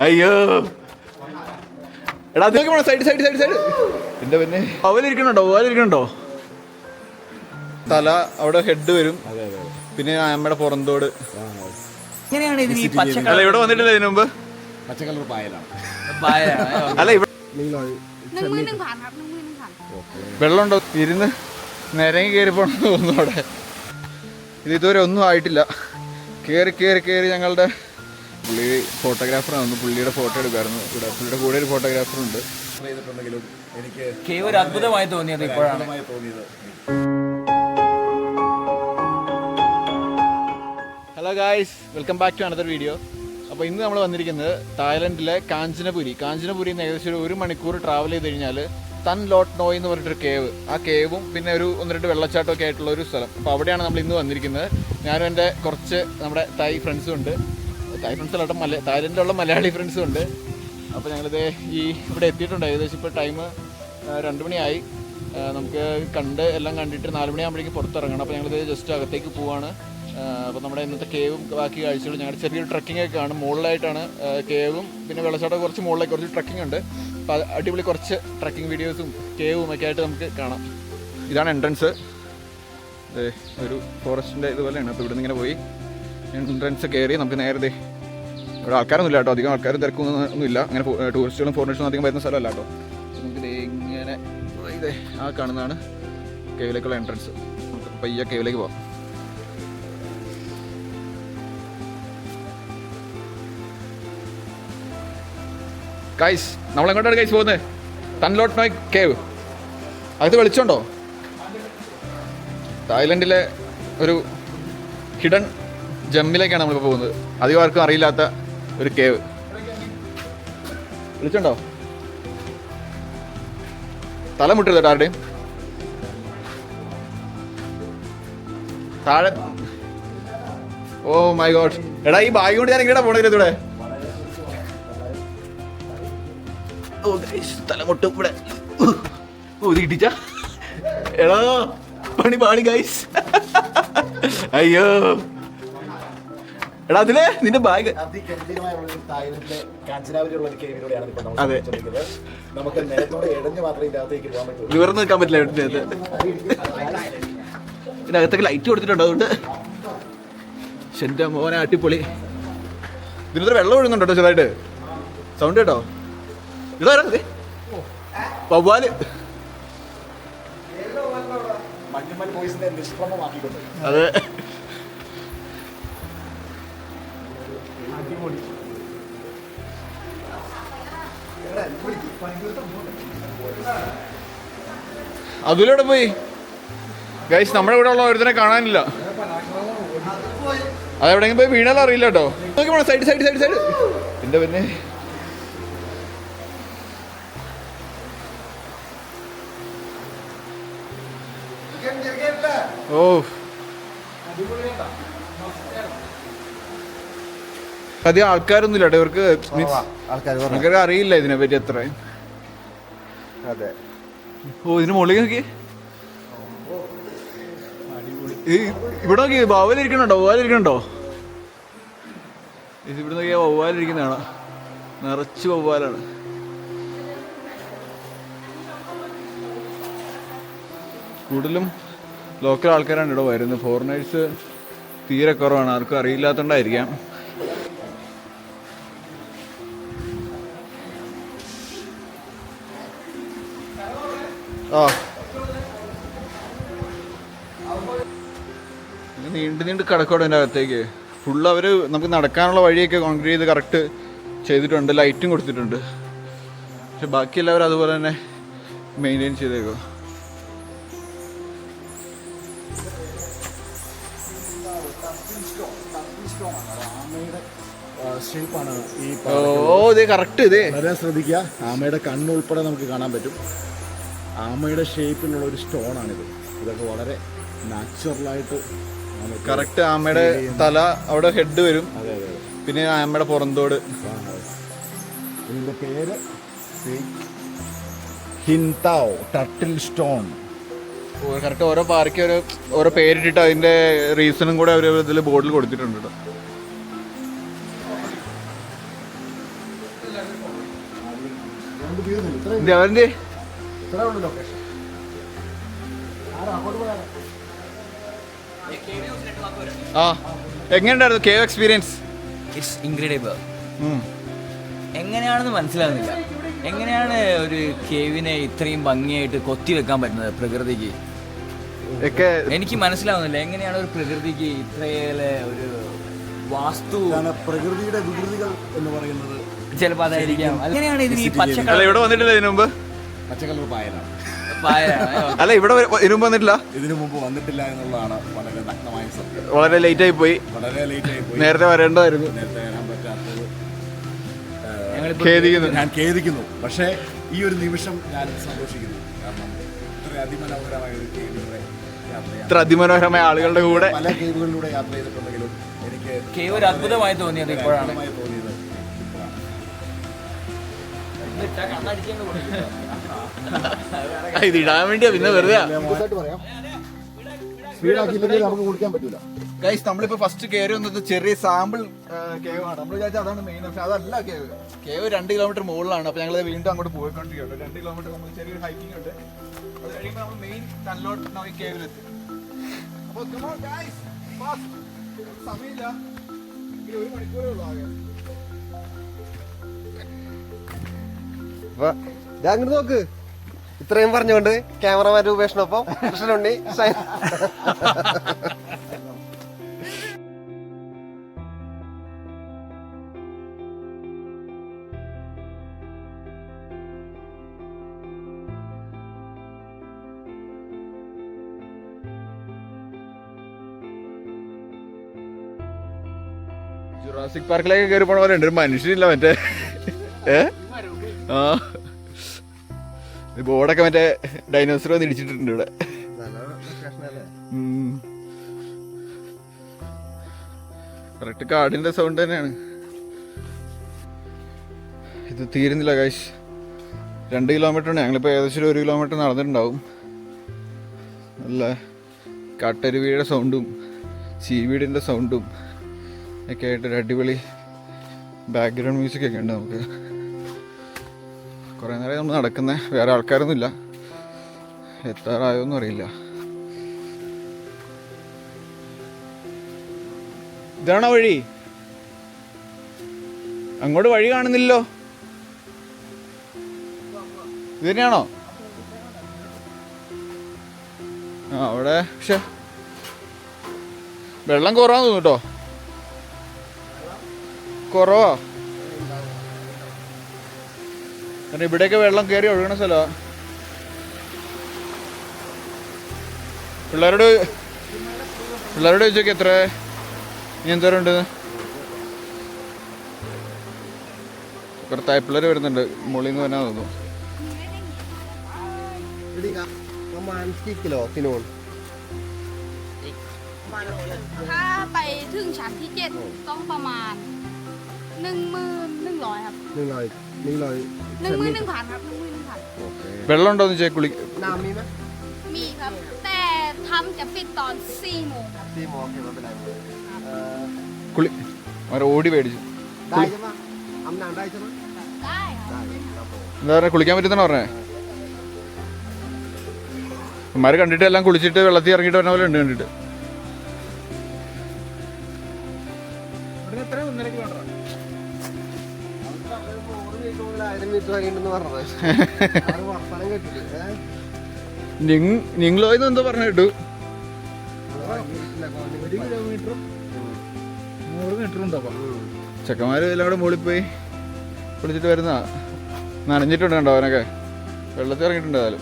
അയ്യോ എടാ അതൊക്കെ വേണം. Side side side side. എൻ്റെ പിന്നെ ഓവലിരിക്കണുണ്ടോ? തല അവിടെ ഹെഡ് വരും. പിന്നെ നമ്മുടെ പുറന്തോട്. അല്ല ഇവിടെ വന്നിട്ടില്ല ഇതിനു മുമ്പ്. പച്ചക്കളർ പായലാണ്. അല്ല ഇവിടെ വെള്ളമുണ്ടോ? ഇരുന്ന് നിരങ്ങി കയറി പോകണം തോന്നുന്നു അവിടെ. ഇത് ഇതുവരെ ഒന്നും ആയിട്ടില്ല. കയറി ഞങ്ങളുടെ പുള്ളി ഫോട്ടോഗ്രാഫറാണ്. പുള്ളിയുടെ ഫോട്ടോ എടുക്കാറുണ്ട് ഇവിടെ. പുള്ളിയുടെ കൂടെ ഒരു ഫോട്ടോഗ്രാഫറുണ്ട്. എനിക്ക് ഒരു അത്ഭുതമായി തോന്നിയത് ഇപ്പോഴാണ്. Hello guys, welcome back to another video. അപ്പോൾ ഇന്ന് നമ്മൾ വന്നിരിക്കുന്നത് തായ്ലൻഡിലെ കാഞ്ചനപുരിയിൽ നിന്ന് ഏകദേശം 1 മണിക്കൂർ ട്രാവൽ ചെയ്ത് കഴിഞ്ഞാൽ തൻ ലോട്ട് നോയ് എന്ന് പറഞ്ഞിട്ടൊരു കേവ്. ആ കേവും പിന്നെ ഒരു 1-2 വെള്ളച്ചാട്ടമൊക്കെ ആയിട്ടുള്ള ഒരു സ്ഥലം. അപ്പോൾ അവിടെയാണ് നമ്മൾ ഇന്ന് വന്നിരിക്കുന്നത്. ഞാനും എൻ്റെ കുറച്ച് നമ്മുടെ തായ് ഫ്രണ്ട്സും ഉണ്ട്. തായ് ഫ്രണ്ട്സിലോട്ട് തായ്ലൻഡിലുള്ള മലയാളി ഫ്രണ്ട്സും ഉണ്ട്. അപ്പോൾ ഞങ്ങളിത് ഇവിടെ എത്തിയിട്ടുണ്ട്. ഏകദേശം ഇപ്പോൾ ടൈം 2 മണിയായി. നമുക്ക് എല്ലാം കണ്ടിട്ട് 4 മണിയാകുമ്പോഴേക്കും പുറത്തിറങ്ങണം. അപ്പോൾ ഞങ്ങളിത് ജസ്റ്റ് അകത്തേക്ക് പോവാണ്. അപ്പോൾ നമ്മുടെ ഇന്നത്തെ കേവും ബാക്കി കാഴ്ചകളും ഞങ്ങളുടെ ചെറിയൊരു ട്രക്കിംഗ് ഒക്കെ കാണും. മുകളിലായിട്ടാണ് കേവും പിന്നെ വെള്ളച്ചാട്ടം കുറച്ച് മുകളിലേക്ക് കുറച്ച് ട്രക്കിംഗ് ഉണ്ട്. അപ്പോൾ അടിപൊളി കുറച്ച് ട്രക്കിംഗ് വീഡിയോസും കേവും ഒക്കെ ആയിട്ട് നമുക്ക് കാണാം. ഇതാണ് എൻട്രൻസ്. ഒരു ഫോറസ്റ്റിൻ്റെ ഇതുപോലെയാണ്. അപ്പോൾ ഇവിടെ നിന്ന് ഇങ്ങനെ പോയി എൻട്രൻസ് കയറി നമുക്ക് നേരത്തെ ഇവിടെ ആൾക്കാരൊന്നും ഇല്ല കേട്ടോ. അധികം ആൾക്കാരും തിരക്കൊന്നുമില്ല. അങ്ങനെ ടൂറിസ്റ്റുകളും ഫോറിനേഴ്സും അധികം വരുന്ന സ്ഥലമല്ല കേട്ടോ. നമുക്കിത് ഇങ്ങനെ ആ കാണുന്നതാണ് കേവിലേക്കുള്ള എൻട്രൻസ്. നമുക്ക് പയ്യ കേവിലേക്ക് പോകാം. ഗൈസ്, നമ്മളെങ്ങോട്ടാണ് ഗൈസ് പോകുന്നത്? തൻ ലോട്ട് നോയ് കേവ്. അകത്ത് വെളിച്ചുണ്ടോ? തായ്ലൻഡിലെ ഒരു ഹിഡൻ ജമ്മിലേക്കാണ് നമ്മളിപ്പോൾ പോകുന്നത്. അധികം ആർക്കും അറിയില്ലാത്ത ഒരു കേവ്. വിളിച്ചുണ്ടോ? തല മുട്ടരുത് ആരുടെയും. താഴെ. Oh my God. എടാ ഈ ബാഗ് കൊണ്ട് ഞാൻ എങ്ങനെയാ പോണത് ഇവിടെ? ഓ തലമുട്ട് ഇവിടെ. ഊതിട്ടിച്ച എടാ പണി ഗൈസ്. അയ്യോ എടാ അതിലെ നിന്റെ ബാഗ്. അതെ, നിവർന്ന് നിൽക്കാൻ പറ്റില്ല. ഇതിനകത്തൊക്കെ ലൈറ്റ് കൊടുത്തിട്ടുണ്ട്. അതുകൊണ്ട് എന്റെ മോനെ അടിപൊളി. ഇതിനകത്ത് വെള്ളം ഒഴുകുന്നുണ്ടോ ചെറുതായിട്ട്? സൗണ്ട് കേട്ടോ? ഇതാരേ വവ്വാല്. അതെ, അതിലൂടെ പോയി ഗൈസ്. നമ്മുടെ ഇവിടെ ഉള്ള ഒരുത്തനെ കാണാനില്ല. അതെവിടെയെങ്കിലും പോയി വീണാലും അറിയില്ല കേട്ടോ. Side side side side. എന്റെ പിന്നെ ഓ അധികം ആൾക്കാരൊന്നും ഇല്ല. ഇവർക്ക് ആൾക്കാർ അറിയില്ല ഇതിനെ പറ്റി അത്ര. അതെ. ഓ ഇതിന് മുകളിൽ നോക്കി. ഇവിടെ നോക്കി വവ്വാലിരിക്കണുണ്ടോ? ഇവിടെ നോക്കിയാ വവ്വാലിരിക്കുന്നതാണ്. നിറച്ച് വവ്വാലാണ്. കൂടുതലും ലോക്കൽ ആൾക്കാരാണ് ഇവിടെ വരുന്നത്. ഫോറിനേഴ്സ് തീരെ കുറവാണ്. ആർക്കും അറിയില്ലാത്തതുകൊണ്ടായിരിക്കാം. നീണ്ട് കിടക്കോടെ എൻ്റെ അകത്തേക്ക്. ഫുള്ള് അവർ നമുക്ക് നടക്കാനുള്ള വഴിയൊക്കെ കോൺക്രീറ്റ് ചെയ്ത് കറക്റ്റ് ചെയ്തിട്ടുണ്ട്. ലൈറ്റും കൊടുത്തിട്ടുണ്ട്. പക്ഷെ ബാക്കി എല്ലാവരും അതുപോലെ തന്നെ മെയിൻറ്റെയിൻ ചെയ്തേക്കോ. ഷേപ്പാണ് ഈ. ഓ ഇത് കറക്റ്റ്. ഇത് വളരെ ശ്രദ്ധിക്കുക. ആമയുടെ കണ്ണുൾപ്പെടെ നമുക്ക് കാണാൻ പറ്റും. ആമയുടെ ഷേപ്പിലുള്ള ഒരു സ്റ്റോണാണിത്. ഇതൊക്കെ വളരെ നാച്ചുറലായിട്ട് കറക്റ്റ്. ആമയുടെ തല അവിടെ ഹെഡ് വരും. അതെ. പിന്നെ ആമയുടെ പുറന്തോട്. ഇതിൻ്റെ പേര് ഹിൻതാവ് ടർട്ടിൽ സ്റ്റോൺ. കറക്റ്റ് ഓരോ പാർക്കും ഓരോ പേരിട്ടിട്ട് അതിൻ്റെ റീസണും കൂടെ അവർ ഇതിൽ ബോർഡിൽ കൊടുത്തിട്ടുണ്ട്. നമുക്ക് തീരുന്നില്ല. ഇത്രയും ഇത് അവൻ്റെ ഇത്രേ ഉള്ളൂ ലൊക്കേഷൻ. അങ്ങോട്ട് പോകാം. ആ എങ്ങനെയുണ്ടായിരുന്നു കേവ് എക്സ്പീരിയൻസ്? It's incredible. എങ്ങനെയാണെന്ന് മനസ്സിലാകുന്നില്ല. എങ്ങനെയാണ് ഒരു കേവിനെ ഇത്രയും ഭംഗിയായിട്ട് കൊത്തി വെക്കാൻ പറ്റുന്നത് പ്രകൃതിക്ക്? ഒക്കെ എനിക്ക് മനസ്സിലാവുന്നില്ല. എങ്ങനെയാണ് ഒരു പ്രകൃതിക്ക് ഇത്രയേറെ ഒരു വാസ്തു? ഇതാണ് പ്രകൃതിയുടെ വികൃതികൾ എന്ന് പറയുന്നത്. ചിലപ്പോൾ അതായിരിക്കാം. എങ്ങനെയാണ് ഇതിന് ഈ അല്ല പച്ചക്കളർ ഇവിടെ വന്നിട്ടില്ല ഇതിനു മുമ്പ്? പച്ചക്കലർ പായലാണ്. അല്ല ഇവിടെ ഇതിനു മുമ്പ് വന്നിട്ടില്ല? ഇതിനു മുമ്പ് വന്നിട്ടില്ല എന്നുള്ളതാണ് വളരെ നഗ്നമായ സത്യം. വളരെ ലേറ്റ് ആയി പോയി. വളരെ ലേറ്റ് ആയി പോയി. നേരത്തെ വരേണ്ടതായിരുന്നു. നേരത്തെ വരാൻ പറ്റാത്തത് ഖേദിക്കുന്നു. ഞാൻ ഖേദിക്കുന്നു. പക്ഷേ ഈ ഒരു നിമിഷം ഞാൻ സന്തോഷിക്കുന്നു. കാരണം ഇത്ര അതിമനോഹരമായ ഒരു കേവിലൂടെ യാത്രയാണ്. ഇത്ര അതിമനോഹരമായ ആളുകളുടെ കൂടെ പല കേവുകളിലൂടെ യാത്ര ചെയ്തിട്ടുണ്ടെങ്കിലും എനിക്ക് കേവ് ഒരു അത്ഭുതമായി തോന്നിയത് ഇപ്പോഴാണ്. അത്ഭുതമായി തോന്നിയത് ഇപ്പോഴാണ്. ഇത് ഇടാൻ വേണ്ടിയാ പിന്നെ വെറുതെ. മുഴുവനായിട്ട് പറയാം. സ്പീഡാക്കിയില്ലെങ്കിൽ നമുക്ക് കുടിക്കാൻ പറ്റൂല. ഗൈസ് നമ്മളിപ്പോ ഫസ്റ്റ് കയറി വന്നത് ചെറിയ സാമ്പിൾ കേവ് ആണ്. നമ്മൾ വിചാരിച്ചാൽ അതാണ് മെയിൻ. പക്ഷെ അതല്ല കേവ്. കേവ് 2 കിലോമീറ്റർ മുകളിലാണ്. അപ്പൊ ഞങ്ങൾ വീണ്ടും അങ്ങോട്ട് പോയിക്കൊണ്ടിരിക്കുകയാണ്. 2 കിലോമീറ്റർ നമ്മൾ ചെറിയൊരു ഹൈക്കിംഗ് ഉണ്ട്. അത് കഴിയുമ്പോൾ നമ്മൾ മെയിൻ തന്നലോട്ട് നോയി കേവിലെത്തി. അപ്പൊ സമയമില്ല. 1 മണിക്കൂറേ ഉള്ളൂ ആകെ. അങ്ങോട്ട് നോക്ക്. ഇത്രയും പറഞ്ഞുകൊണ്ട് ക്യാമറമാൻ രൂപേഷിനൊപ്പം കൃഷ്ണനുണ്ണി ജുറാസിക് പാർക്കിലേക്ക് കയറി പോണ പോലെ ഉണ്ട്. ഒരു മനുഷ്യനില്ല മറ്റേ ആ ബോർഡൊക്കെ മറ്റേ ഡൈനോസർ വന്ന് ഇടിച്ചിട്ടുണ്ട് ഇവിടെ. കറക്റ്റ് കാടിന്റെ സൗണ്ട് തന്നെയാണ്. ഇത് തീരുന്നില്ല കാശ്. 2 കിലോമീറ്റർ ഉണ്ട്. ഞങ്ങളിപ്പോൾ ഏകദേശം 1 കിലോമീറ്റർ നടന്നിട്ടുണ്ടാവും. നല്ല കാട്ടരുവിയുടെ സൗണ്ടും ചീവീടിൻ്റെ സൗണ്ടും ഒക്കെ ആയിട്ടൊരു അടിപൊളി ബാക്ക്ഗ്രൗണ്ട് മ്യൂസിക് ഒക്കെ ഉണ്ട്. നമുക്ക് കുറേ നേരം നമ്മൾ നടക്കുന്നത്. വേറെ ആൾക്കാരൊന്നുമില്ല. എത്താറായോന്നും അറിയില്ല. ഇതാണോ വഴി? അങ്ങോട്ട് വഴി കാണുന്നില്ലല്ലോ. ഇത് തന്നെയാണോ? ആ അവിടെ പക്ഷെ വെള്ളം കുറവാന്ന് തോന്നുന്നു കേട്ടോ. കുറവാ. കാരണം ഇവിടെയൊക്കെ വെള്ളം കയറി ഒഴുകണ സ്ഥലമാണ്. പിള്ളേരോട് ചോദിച്ചോക്കെ എത്ര ഇനി എന്തോരം ഉണ്ട്? കുറേ തായ്പിള്ളേർ വരുന്നുണ്ട്. മുകളിൽ നിന്ന് വരാൻ തോന്നുന്നു.ถ้าไปถึงชั้นที่ 7ต้องประมาณ 11,100 ครับ 11,100 ครับ 11,100 വെള്ളം ഉണ്ടോ എന്ന് ചോദിച്ചാൽน้ำมีไหม มีครับ แต่ทำจะปิดตอน 4 โมงครับ 4 โมงโอเคไม่เป็นไรഅവർ ഓടി പേടിച്ചു. ได้ใช่ไหมอาบน้ำได้ใช่ไหม ได้ครับ ได้ครับผม എന്താ പറയുക, കുളിക്കാൻ പറ്റുന്ന പറഞ്ഞേ. ഇമാര് കണ്ടിട്ട് എല്ലാം കുളിച്ചിട്ട് വെള്ളത്തിൽ ഇറങ്ങിയിട്ട് വരുന്ന പോലെ ഉണ്ട് കണ്ടിട്ട്. നിങ്ങളോ എന്തോ പറഞ്ഞു കേട്ടു. 100 മീറ്റർ ഉണ്ടാവും. ചെക്കന്മാര് എല്ലാം കൂടെ മുകളിൽ പോയി കുളിച്ചിട്ട് വരുന്ന നനഞ്ഞിട്ടുണ്ട് കണ്ടോ. അവനൊക്കെ വെള്ളത്തിൽ ഇറങ്ങിയിട്ടുണ്ട്. ഏതായാലും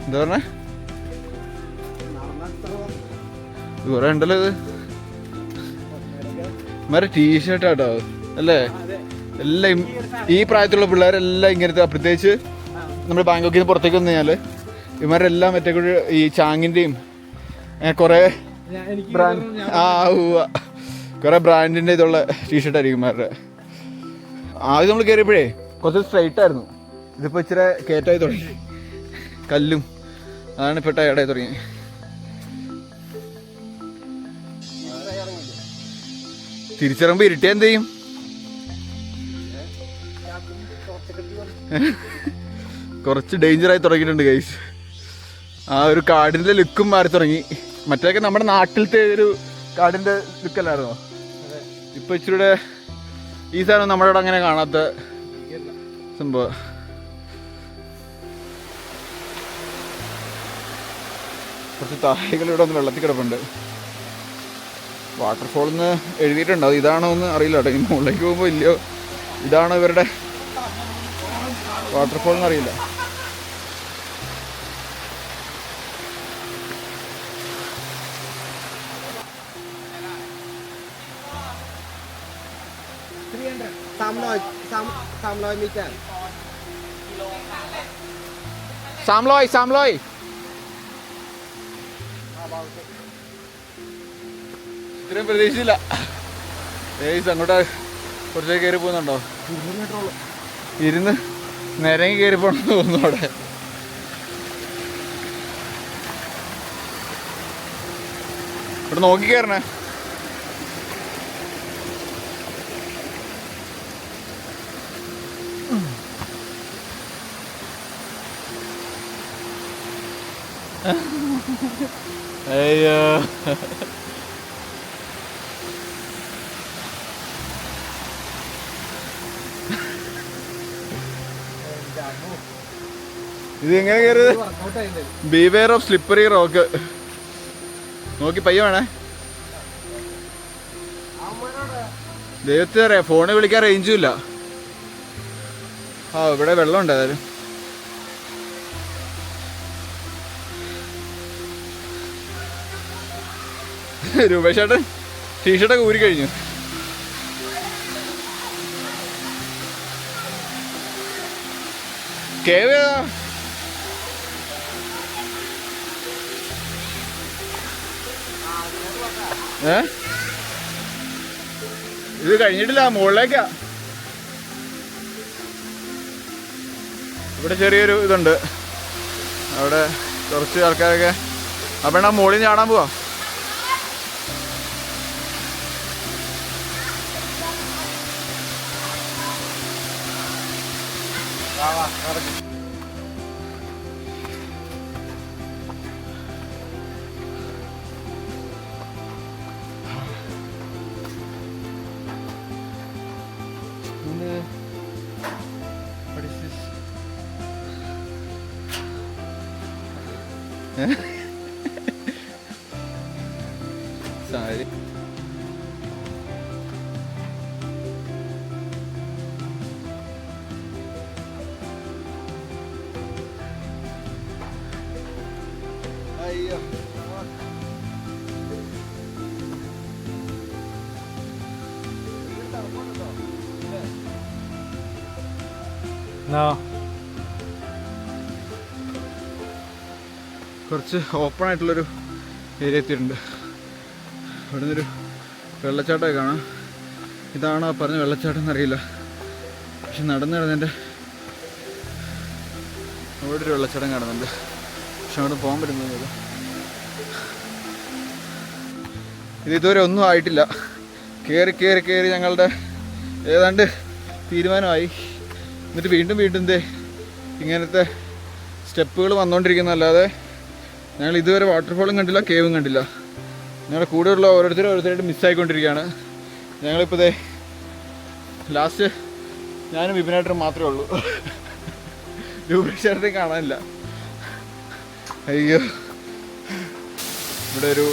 എന്താ പറഞ്ഞേ? ഇത് കുറെ ഉണ്ടല്ലോ. ഇത് മറ്റേ ടീഷർട്ട് ആട്ടോ അല്ലേ? എല്ലാം ഈ പ്രായത്തിലുള്ള പിള്ളേരെല്ലാം ഇങ്ങനത്തെ. പ്രത്യേകിച്ച് നമ്മൾ ബാങ്കോക്കിൽ നിന്ന് പുറത്തേക്ക് വന്നു കഴിഞ്ഞാൽ ഇവരെല്ലാം മറ്റേ ഈ ചാങ്ങിൻ്റെയും കുറേ ബ്രാൻഡ് കുറേ ബ്രാൻഡിൻ്റെ ഇതുള്ള ടീഷർട്ട് ആയിരിക്കും ഇവരുടെ. ആദ്യം നമ്മൾ കയറിയപ്പോഴേ കുറച്ച് സ്ട്രൈറ്റ് ആയിരുന്നു. ഇതിപ്പോൾ ഇച്ചിരി കയറ്റായി തുടങ്ങി, കല്ലും അതാണ് ഇപ്പോൾ ടയർഡായി തുടങ്ങി. തിരിച്ചിറങ്ങുമ്പോൾ ഇരുട്ടിയാൽ എന്ത് ചെയ്യും? കുറച്ച് ഡേഞ്ചറായി തുടങ്ങിയിട്ടുണ്ട് ഗൈസ്. ആ ഒരു കാടിൻ്റെ ലുക്കും മാറി തുടങ്ങി. മറ്റേതൊക്കെ നമ്മുടെ നാട്ടിലത്തെ ഒരു കാടിൻ്റെ ലുക്കല്ലായിരുന്നോ? ഇപ്പൊ ഇച്ചിരി ഈ സാധനം നമ്മുടെ ഇവിടെ അങ്ങനെ കാണാത്ത സംഭവം. കുറച്ച് താഴെകൾ ഇവിടെ ഒന്ന് വെള്ളത്തിൽ കിടപ്പുണ്ട്. വാട്ടർഫോൾ എന്ന് എഴുതിയിട്ടുണ്ട്, അത് ഇതാണോ എന്ന് അറിയില്ല കേട്ടോ. ഇനി മുകളിലേക്ക് പോകുമ്പോൾ ഇല്ലയോ ഇതാണോ ഇവരുടെ വാട്ടർഫോൾ എന്നറിയില്ല. സാംലോയ് ഇത്രയും പ്രതീക്ഷിച്ചില്ല. അങ്ങോട്ട് കുറച്ചേക്ക് കയറി പോകുന്നുണ്ടോ? 200 മീറ്ററോളം ഇരുന്ന് നിരങ്ങി കയറി പോകണമെന്ന് തോന്നുന്നു. അവിടെ ഇവിടെ നോക്കി കയറണേ. അയ്യോ ഇത് എങ്ങനെ കയറിയത്? ബീവെയർ ഓഫ് സ്ലിപ്പറി റോക്ക്. നോക്കി പയ്യ വേണേ. ദൈവത്തെ അറിയാം, ഫോണിൽ വിളിക്കാൻ റേഞ്ചും ഇല്ല. ആ ഇവിടെ വെള്ളമുണ്ട്. ഏതായാലും രൂപേഷേട്ടൻ ടീഷർട്ടൊക്കെ ഊരി കഴിഞ്ഞു. കേവ് ഇത് കഴിഞ്ഞിട്ടില്ല, മുകളിലേക്കാ. ഇവിടെ ചെറിയൊരു ഇതുണ്ട്, അവിടെ കുറച്ച് ആൾക്കാരൊക്കെ. അപ്പം ആ മുകളിൽ ചാടാൻ പോവാ. സാരി അയ്യോ കുറച്ച് ഓപ്പൺ ആയിട്ടുള്ളൊരു ഏരിയ എത്തിയിട്ടുണ്ട്. ഇവിടെ നിന്നൊരു വെള്ളച്ചാട്ടമൊക്കെ കാണാം. ഇതാണോ പറഞ്ഞ വെള്ളച്ചാട്ടം എന്നറിയില്ല, പക്ഷെ നടന്നു കിടന്നതിൻ്റെ അവിടെ ഒരു വെള്ളച്ചാട്ടം കാണുന്നുണ്ട്. പക്ഷെ അവിടെ പോകാൻ പറ്റുന്നില്ല. ഇത് ഇതുവരെ ഒന്നും ആയിട്ടില്ല. കയറി കയറി കയറി ഞങ്ങളുടെ ഏതാണ്ട് തീരുമാനമായി. എന്നിട്ട് വീണ്ടും വീണ്ടും ഇങ്ങനത്തെ സ്റ്റെപ്പുകൾ വന്നുകൊണ്ടിരിക്കുന്നതല്ലാതെ ഞങ്ങൾ ഇതുവരെ വാട്ടർഫോളും കണ്ടില്ല, കേവും കണ്ടില്ല. ഞങ്ങളുടെ കൂടെയുള്ള ഓരോരുത്തരായിട്ട് മിസ്സായിക്കൊണ്ടിരിക്കുകയാണ്. ഞങ്ങളിപ്പോൾ ലാസ്റ്റ് ഞാനും വിപിനായിട്ടും മാത്രമേ ഉള്ളൂ. രൂപേഷേട്ടനെയും കാണാനില്ല. അയ്യോ ഇവിടെ ഒരു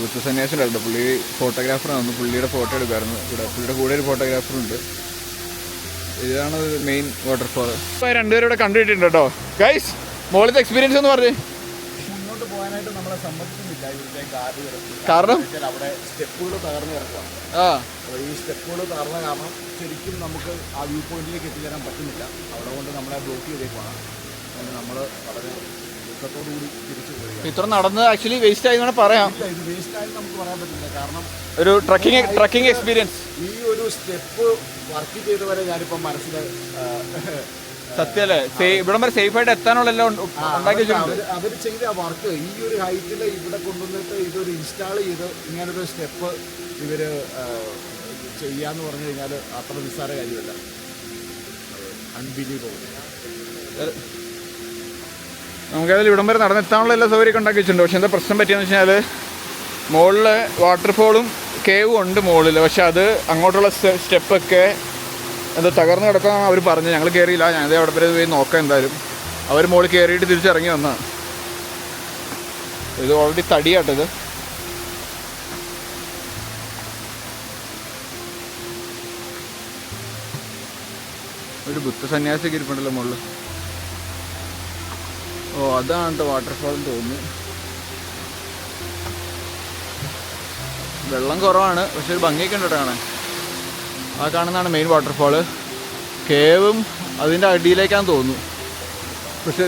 വൃത്തസന്യാസിനുണ്ട്. പുള്ളി ഫോട്ടോഗ്രാഫറാണ്. പുള്ളിയുടെ ഫോട്ടോ എടുക്കുമായിരുന്നു. ഇവിടെ പുള്ളിയുടെ കൂടെ ഒരു ഫോട്ടോഗ്രാഫറുണ്ട്. ഇതാണ് മെയിൻ വാട്ടർഫോൾ. ഇപ്പോൾ രണ്ടുപേരും ഇവിടെ കണ്ടുകിട്ടിട്ടുണ്ട് കേട്ടോ. ഗൈസ് മോളിത്തെ എക്സ്പീരിയൻസ് എന്ന് പറഞ്ഞേ. മുന്നോട്ട് പോകാനായിട്ട് നമ്മളെ സമ്മതിക്കുന്നില്ല ഇവിടുത്തെ കാട് കിടക്കും. കാരണം അവിടെ സ്റ്റെപ്പുകൾ തകർന്ന് കിടക്കുകയാണ്. അപ്പോൾ ഈ സ്റ്റെപ്പുകൾ തകർന്ന കാരണം ശരിക്കും നമുക്ക് ആ വ്യൂ പോയിന്റിലേക്ക് എത്തിച്ചേരാൻ പറ്റുന്നില്ല. അവിടെ കൊണ്ട് നമ്മളെ ബ്ലോക്ക് ചെയ്തേക്കുവാണ്. അതുകൊണ്ട് നമ്മൾ വളരെ ദുഃഖത്തോടുകൂടി തിരിച്ചു പോവുകയാണ്. ഇത്ര നടന്ന് ആക്ച്വലി വേസ്റ്റ് ആയി എന്നാണ് പറയാം. ഇത് വേസ്റ്റ് ആയി നമുക്ക് പറയാൻ പറ്റില്ല. കാരണം ഒരു ട്രക്കിംഗ് എക്സ്പീരിയൻസ്. ഈ ഒരു സ്റ്റെപ്പ് വർക്ക് ചെയ്തവരെ ഞാനിപ്പോൾ മനസ്സിൽ സത്യല്ലേ ഇവിടം വരെ സേഫ് ആയിട്ട് എത്താനുള്ള എല്ലാം ഉണ്ടാക്കി വെച്ചിട്ടുണ്ട്. അവർ ചെയ്ത വർക്ക് ഈ ഒരു ഹൈറ്റിൽ ഇവിടെ കൊണ്ടുവന്നിട്ട് ഇതൊരു ഇൻസ്റ്റാൾ ചെയ്ത് ഇങ്ങനൊരു സ്റ്റെപ്പ് ഇവര് ചെയ്യാന്ന് പറഞ്ഞു കഴിഞ്ഞാൽ അത്ര നിസ്സാര കാര്യമല്ല. അൺബിലീവബിൾ. നമുക്കതിൽ ഇവിടം വരെ നടന്നെത്താനുള്ള എല്ലാ സൗകര്യമൊക്കെ ഉണ്ടാക്കി വെച്ചിട്ടുണ്ട്. പക്ഷെ എന്താ പ്രശ്നം പറ്റിയെന്ന് വെച്ചാൽ മുകളിൽ വാട്ടർഫോളും കേവും ഉണ്ട് മുകളിൽ. പക്ഷെ അത് അങ്ങോട്ടുള്ള സ്റ്റെപ്പൊക്കെ എന്താ തകർന്ന് കിടക്കാമെന്ന് അവർ പറഞ്ഞു. ഞങ്ങൾ കയറിയില്ല. ഞാനത് അവിടെ വരെ പോയി നോക്കാം. എന്തായാലും അവർ മുകളിൽ കയറിയിട്ട് തിരിച്ചിറങ്ങി വന്നതാണ്. ഇത് ഓൾറെഡി തടിയാട്ടത്. ഒരു ബുദ്ധ സന്യാസിക്ക് ഇരിപ്പുണ്ടല്ലോ മുകളിൽ. ഓ അതാണ് കേട്ടോ വാട്ടർഫോൾ എന്ന് തോന്നുന്നു. വെള്ളം കുറവാണ്, പക്ഷെ ഒരു ഭംഗിയൊക്കെ ഉണ്ട് കേട്ടോ കാണാൻ. ആ കാണുന്നതാണ് മെയിൻ വാട്ടർഫോള്. കേവും അതിൻ്റെ അടിയിലേക്കാന്ന് തോന്നുന്നു. പക്ഷേ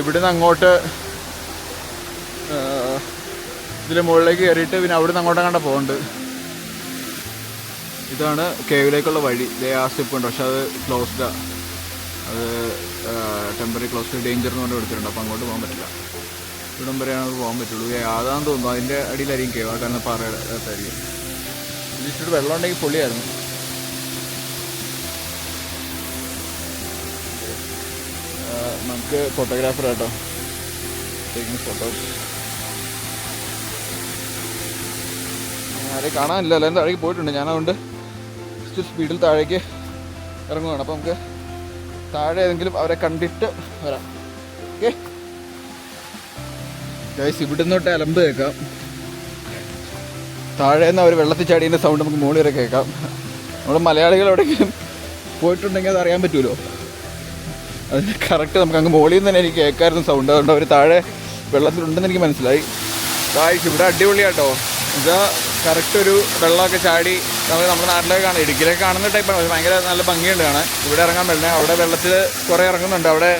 ഇവിടുന്ന് അങ്ങോട്ട് ഇതിൽ മുകളിലേക്ക് കയറിയിട്ട് പിന്നെ അവിടുന്ന് അങ്ങോട്ടും കണ്ട പോകുന്നുണ്ട്. ഇതാണ് കേവിലേക്കുള്ള വഴി. ആ സ്റ്റെപ്പ് ഉണ്ട്, പക്ഷെ അത് ക്ലോസ്ഡാണ്. അത് ടെമ്പററി ക്ലോസ്ഡ് ഡേഞ്ചർ എന്ന് പറഞ്ഞ് എടുത്തിട്ടുണ്ട്. അപ്പോൾ അങ്ങോട്ട് പോകാൻ പറ്റില്ല. ഇവിടം വരെയാണ് അത് പോകാൻ പറ്റുള്ളൂ. അതാന്ന് തോന്നുന്നു. അതിൻ്റെ അടിയിലായിരിക്കും കേവ്. ആ കാരണം പാറയത്തായിരിക്കും. ഇതിച്ചിട്ട് വെള്ളം ഉണ്ടെങ്കിൽ പൊളിയായിരുന്നു. നമുക്ക് ഫോട്ടോഗ്രാഫർ കേട്ടോ ടേക്കിംഗ് ഫോട്ടോസ്. ആരെയും കാണാനില്ല. എല്ലാവരും താഴേക്ക് പോയിട്ടുണ്ട്. ഞാനതുകൊണ്ട് ജസ്റ്റ് സ്പീഡിൽ താഴേക്ക് ഇറങ്ങുകയാണ്. അപ്പോൾ നമുക്ക് താഴെ ഏതെങ്കിലും അവരെ കണ്ടിട്ട് വരാം. ഓക്കെ ഗൈസ്, ഇവിടുന്ന് തൊട്ട് അലമ്പ് കേൾക്കാം. താഴെ നിന്ന് അവർ വെള്ളത്തിൽ ചാടിയതിൻ്റെ സൗണ്ട് നമുക്ക് മുകളിൽ വരെ കേൾക്കാം. നമ്മൾ മലയാളികൾ എവിടെയെങ്കിലും പോയിട്ടുണ്ടെങ്കിൽ അത് അറിയാൻ പറ്റുമല്ലോ. അതിന് കറക്റ്റ് നമുക്ക് അങ്ങ് മുകളിൽ നിന്ന് തന്നെ എനിക്ക് കേൾക്കായിരുന്നു സൗണ്ട്. അതുകൊണ്ട് അവർ താഴെ വെള്ളത്തിലുണ്ടെന്ന് എനിക്ക് മനസ്സിലായി. ഗൈസ് ഇവിടെ അടിപൊളിയാട്ടോ. ഇതാ കറക്റ്റ് ഒരു വെള്ളമൊക്കെ ചാടി നമ്മുടെ നാട്ടിലൊക്കെ കാണാം. ഇടുക്കിയിലൊക്കെ കാണുന്ന ടൈപ്പാണ്. പക്ഷേ ഭയങ്കര നല്ല ഭംഗിയുണ്ട് കാണാൻ. ഇവിടെ ഇറങ്ങാൻ പറ്റില്ല. അവിടെ വെള്ളത്തിൽ കുറേ ഇറങ്ങുന്നുണ്ട്. അവിടെ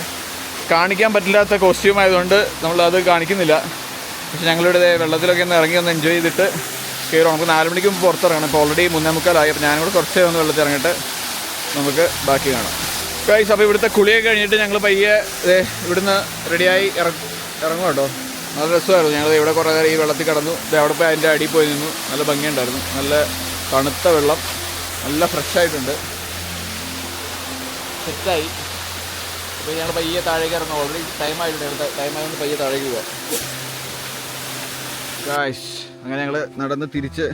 കാണിക്കാൻ പറ്റില്ലാത്ത കോസ്റ്റ്യൂം ആയതുകൊണ്ട് നമ്മളത് കാണിക്കുന്നില്ല. പക്ഷെ ഞങ്ങളിവിടെ വെള്ളത്തിലൊക്കെ ഒന്ന് ഇറങ്ങി ഒന്ന് എൻജോയ് ചെയ്തിട്ട് കയറും. നമുക്ക് 4 മണിക്ക് മുമ്പ് പുറത്തിറങ്ങണം. ഇപ്പോൾ ഓൾറെഡി 3:45. അപ്പോൾ ഞാനും കൂടെ കുറച്ച് ഒന്ന് വെള്ളത്തിൽ ഇറങ്ങിയിട്ട് നമുക്ക് ബാക്കി കാണാം. ഗൈസ്, അപ്പോൾ ഇവിടുത്തെ കുളിയൊക്കെ കഴിഞ്ഞിട്ട് ഞങ്ങൾ പയ്യെ ഇവിടുന്ന് റെഡിയായി ഇറങ്ങും കേട്ടോ. നല്ല രസമായിരുന്നു. ഞങ്ങൾ ഇവിടെ കുറേ നേരം ഈ വെള്ളത്തിൽ കിടന്നു. അവിടെ പോയി അതിൻ്റെ അടിയിൽ പോയി നിന്നു. നല്ല ഭംഗിയുണ്ടായിരുന്നു. നല്ല തണുത്ത വെള്ളം, നല്ല ഫ്രഷായിട്ടുണ്ട്. സെറ്റായി. അപ്പോൾ ഞങ്ങൾ പയ്യെ താഴേക്ക് ഇറങ്ങും. ഓൾറെഡി ടൈമായിട്ടുണ്ട്. ടൈമായതുകൊണ്ട് പയ്യെ താഴേക്ക് പോവാം. ഗൈസ്, അങ്ങനെ ഞങ്ങൾ നടന്ന് തിരിച്ച്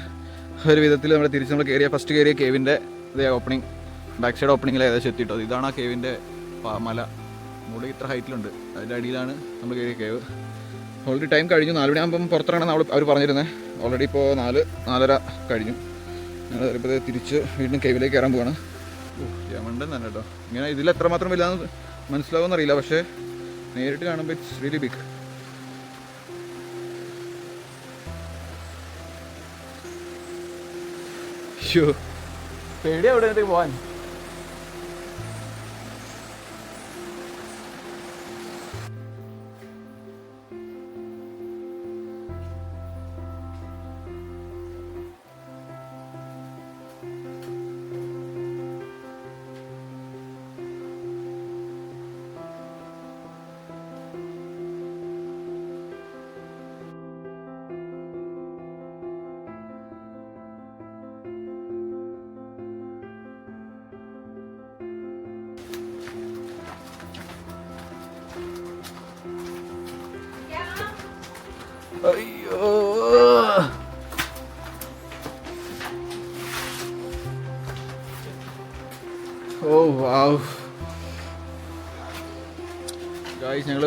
ഒരു വിധത്തിൽ നമ്മൾ ഫസ്റ്റ് കയറിയ കേവിൻ്റെ ഓപ്പണിങ്, ബാക്ക് സൈഡ് ഓപ്പണിങ്ങിൽ ഏകദേശം എത്തിയിട്ടോ. ഇതാണ് ആ കേവിൻ്റെ മല. മുകളിൽ ഇത്ര ഹൈറ്റിലുണ്ട്. അതിൻ്റെ അടിയിലാണ് നമ്മൾ കയറിയ കേവ്. ഓൾറെഡി ടൈം കഴിഞ്ഞു. 4 മണിയാകുമ്പം പുറത്തിറങ്ങണം അവർ പറഞ്ഞിരുന്നത്. ഓൾറെഡി ഇപ്പോൾ 4:30 കഴിഞ്ഞു. ഞങ്ങൾ ഇപ്പോൾ തിരിച്ച് വീണ്ടും കേവിലേക്ക് കയറാൻ പോവാണ്. യമണ്ടൻ തന്നെ കേട്ടോ. ഇങ്ങനെ ഇതിൽ എത്രമാത്രം വലുതാണെന്ന് മനസ്സിലാവുമെന്നറിയില്ല. പക്ഷേ നേരിട്ട് കാണുമ്പോൾ ഇറ്റ്സ് റിയലി ബിഗ്. പേടിയാ ഇവിടെ പോവാൻ. അയ്യോ, ഓ വാവ് ഗായ്സ്, ഞങ്ങൾ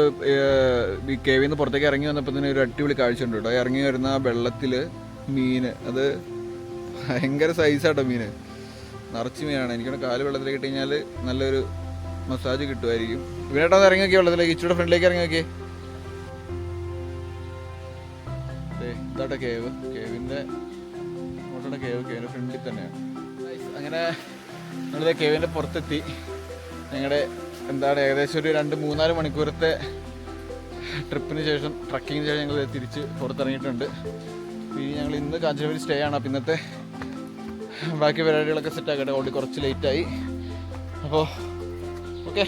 ഈ കേവിൽ നിന്ന് പുറത്തേക്ക് ഇറങ്ങി വന്നപ്പോൾ തന്നെ ഒരു അടിപൊളി കാഴ്ച ഉണ്ട് കേട്ടോ. ഇറങ്ങി വരുന്ന ആ വെള്ളത്തിൽ മീൻ, അത് ഭയങ്കര സൈസാട്ടോ മീൻ. നിറച്ച് മീനാണ്. എനിക്കാണ് കാല് വെള്ളത്തിലേക്ക് ഇട്ട് കഴിഞ്ഞാൽ നല്ലൊരു മസാജ് കിട്ടുമായിരിക്കും. ഇവനേട്ടാ ഒന്ന് ഇറങ്ങി നോക്കിയാൽ വെള്ളത്തിലേക്ക്, ഇച്ചിരി ഫ്രണ്ടിലേക്ക് ഇറങ്ങി നോക്കിയേ. ഇതാട്ടെ കേവിൻ്റെ അങ്ങോട്ടാണ് കേവിൻ്റെ ഫ്രണ്ടിൽ തന്നെയാണ്. അങ്ങനെ നമ്മളിത് കേവിൻ്റെ പുറത്തെത്തി. ഞങ്ങളുടെ ഏകദേശം ഒരു 2-3-4 മണിക്കൂറത്തെ ട്രിപ്പിന് ശേഷം, ട്രക്കിങ്ങിന് ശേഷം ഞങ്ങൾ തിരിച്ച് പുറത്തിറങ്ങിയിട്ടുണ്ട്. ഇനി ഞങ്ങൾ ഇന്ന് കാഞ്ചനപുരി സ്റ്റേ ആണ്. അപ്പം ഇന്നത്തെ ബാക്കി പരിപാടികളൊക്കെ സെറ്റാക്കട്ടെ. ഓൾറെഡി കുറച്ച് ലേറ്റായി. അപ്പോൾ ഓക്കെ